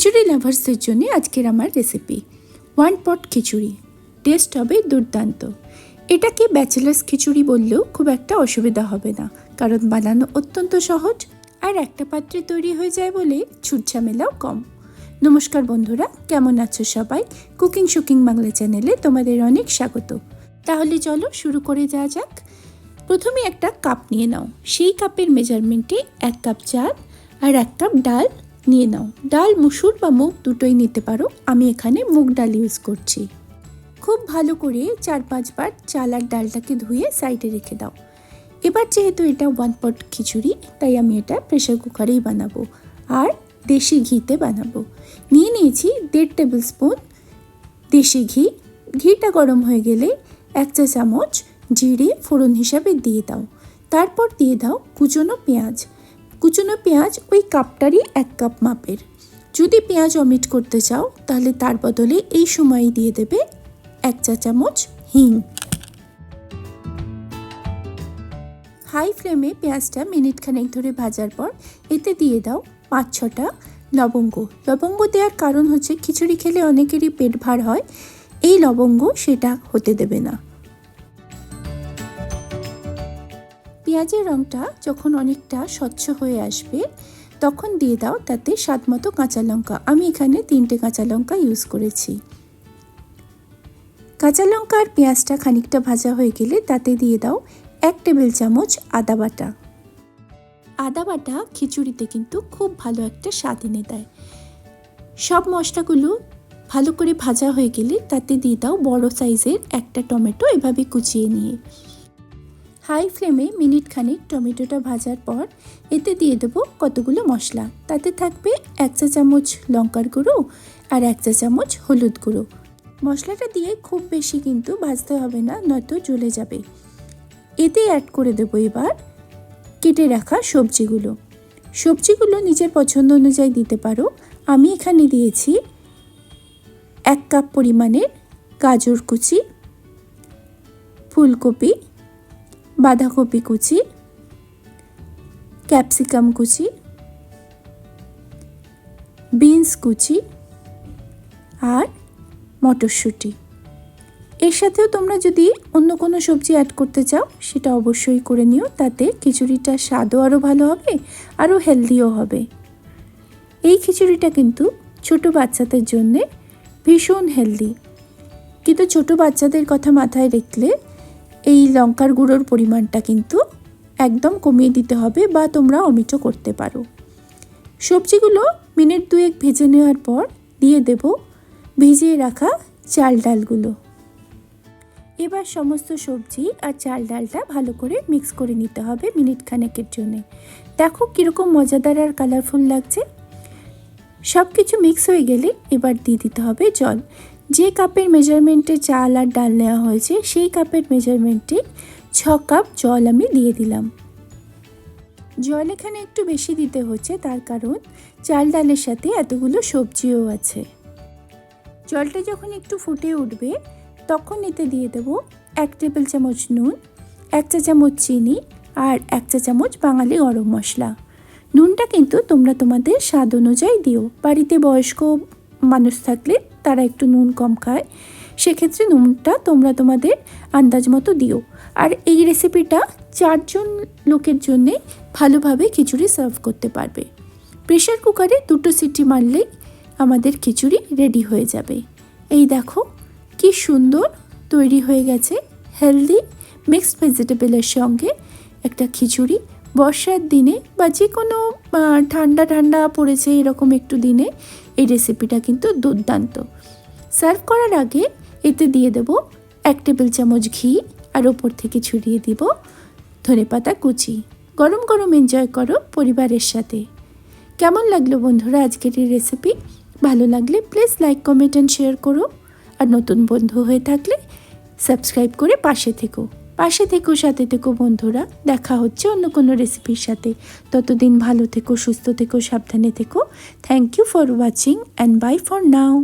খিচুড়ি লাভার্সদের জন্য আজকের আমার রেসিপি 1 পট খিচুড়ি। টেস্ট হবে দুর্দান্ত। এটাকে ব্যাচেলার্স খিচুড়ি বললেও খুব একটা অসুবিধা হবে না, কারণ বানানো অত্যন্ত সহজ আর একটা পাত্রে তৈরি হয়ে যায় বলে ছুটঝামেলাও কম। নমস্কার বন্ধুরা, কেমন আছো সবাই? কুকিং শুকিং বাংলা চ্যানেলে তোমাদের অনেক স্বাগত। তাহলে চলো শুরু করে যাওয়া যাক। প্রথমে একটা কাপ নিয়ে নাও, সেই কাপের মেজারমেন্টে 1 কাপ চাল আর 1 কাপ ডাল নিয়ে নাও। ডাল মুসুর বা মুগ দুটোই নিতে পারো, আমি এখানে মুগ ডাল ইউজ করছি। খুব ভালো করে 4-5 বার চাল আর ডালটাকে ধুয়ে সাইডে রেখে দাও। এবার যেহেতু এটা 1 পট খিচুড়ি, তাই আমি এটা প্রেশার কুকারেই বানাবো আর দেশি ঘিতে বানাবো। নিয়ে নিয়েছি 1.5 টেবিল স্পুন দেশি ঘি। ঘিটা গরম হয়ে গেলে 1 চা চামচ জিরে ফোড়ন হিসাবে দিয়ে দাও। তারপর দিয়ে দাও কুচনো পেঁয়াজ। কুচনো পেঁয়াজ ওই কাপটারই 1 কাপ মাপের। যদি পেঁয়াজ অমিট করতে চাও তাহলে তার বদলে এই সময়ই দিয়ে দেবে 1 চা চামচ হিং। হাই ফ্লেমে পেঁয়াজটা মিনিট খানেক ধরে ভাজার পর এতে দিয়ে দাও 5-6টা লবঙ্গ। লবঙ্গ দেওয়ার কারণ হচ্ছে খিচুড়ি খেলে অনেকেরই পেট ভার হয়, এই লবঙ্গ সেটা হতে দেবে না। পেঁয়াজের রঙটা যখন অনেকটা স্বচ্ছ হয়ে আসবে তখন দিয়ে দাও তাতে স্বাদ মতো কাঁচা লঙ্কা। আমি এখানে 3টে কাঁচা লঙ্কা ইউজ করেছি। কাঁচা লঙ্কা আর পেঁয়াজটা খানিকটা ভাজা হয়ে গেলে তাতে দিয়ে দাও 1 টেবিল চামচ আদা বাটা। আদা বাটা খিচুড়িতে কিন্তু খুব ভালো একটা স্বাদ এনে দেয়। সব মশলাগুলো ভালো করে ভাজা হয়ে গেলে তাতে দিয়ে দাও বড় সাইজের একটা টমেটো, এভাবে কুচিয়ে নিয়ে। হাই ফ্লেমে মিনিট খানিক টমেটোটা ভাজার পর এতে দিয়ে দেবো কতগুলো মশলা। তাতে থাকবে 1 চা চামচ লঙ্কার গুঁড়ো আর 1 চা চামচ হলুদ গুঁড়ো। মশলাটা দিয়ে খুব বেশি কিন্তু ভাজতে হবে না, নয়তো জ্বলে যাবে। এতে অ্যাড করে দেবো এবার কেটে রাখা সবজিগুলো। সবজিগুলো নিজের পছন্দ অনুযায়ী দিতে পারো। আমি এখানে দিয়েছি 1 কাপ পরিমাণের গাজর কুচি, ফুলকপি, বাঁধাকপি কুচি, ক্যাপসিকাম কুচি, বিনস কুচি আর মটরশুঁটি। এর সাথেও তোমরা যদি অন্য কোনো সবজি অ্যাড করতে চাও সেটা অবশ্যই করে নিও, তাতে খিচুড়িটার স্বাদও আরও ভালো হবে, আরও হেলদিও হবে। এই খিচুড়িটা কিন্তু ছোট বাচ্চাদের জন্যে ভীষণ হেলদি, কিন্তু ছোট বাচ্চাদের কথা মাথায় রাখলে এই লঙ্কার গুঁড়োর পরিমাণটা কিন্তু একদম কমিয়ে দিতে হবে, বা তোমরা অমিটও করতে পারো। সবজিগুলো মিনিট 2 ভেজে নেওয়ার পর দিয়ে দেব ভিজিয়ে রাখা চাল ডালগুলো। এবার সমস্ত সবজি আর চাল ডালটা ভালো করে মিক্স করে নিতে হবে মিনিট খানেকের জন্য। দেখো কীরকম মজাদার আর কালারফুল লাগছে। সব কিছু মিক্স হয়ে গেলে এবার দিয়ে দিতে হবে জল। যে কাপের মেজারমেন্টে চাল আর ডাল নেওয়া হয়েছে সেই কাপের মেজারমেন্টে 6 কাপ জল আমি দিয়ে দিলাম। জল এখানে একটু বেশি দিতে হচ্ছে, তার কারণ চাল ডালের সাথে এতগুলো সবজিও আছে। জলটা যখন একটু ফুটে উঠবে তখন এতে দিয়ে দেব 1 টেবিল চামচ নুন, 1 চা চামচ চিনি আর 1 চা চামচ বাঙালি গরম মশলা। নুনটা কিন্তু তোমরা তোমাদের স্বাদ অনুযায়ী দিও। বাড়িতে বয়স্ক মানুষ থাকলে তারা একটু নুন কম খায়, সেক্ষেত্রে নুনটা তোমরা তোমাদের আন্দাজ মতো দিও। আর এই রেসিপিটা 4 জন লোকের জন্যে ভালোভাবে খিচুড়ি সার্ভ করতে পারবে। প্রেশার কুকারে 2টো সিটি মারলেই আমাদের খিচুড়ি রেডি হয়ে যাবে। এই দেখো কি সুন্দর তৈরি হয়ে গেছে হেলদি মিক্সড ভেজিটেবলের সঙ্গে একটা খিচুড়ি। বর্ষার দিনে বা যে কোনো ঠান্ডা ঠান্ডা পড়েছে এরকম একটু দিনে এই রেসিপিটা কিন্তু দুর্দান্ত। সার্ভ করার আগে এতে দিয়ে দেব 1 টেবিল চামচ ঘি আর ওপর থেকে ছড়িয়ে দিব ধনেপাতা কুচি। গরম গরম এনজয় করো পরিবারের সাথে। কেমন লাগলো বন্ধুরা আজকের এই রেসিপি? ভালো লাগলে please like comment and share করো, আর নতুন বন্ধু হয়ে থাকলে সাবস্ক্রাইব করে পাশে থেকো সাথে থেকো বন্ধুরা। দেখা হচ্ছে অন্য কোনো রেসিপির সাথে। ততদিন ভালো থেকো, সুস্থ থেকো, সাবধানে থেকো। Thank you for watching and bye for now.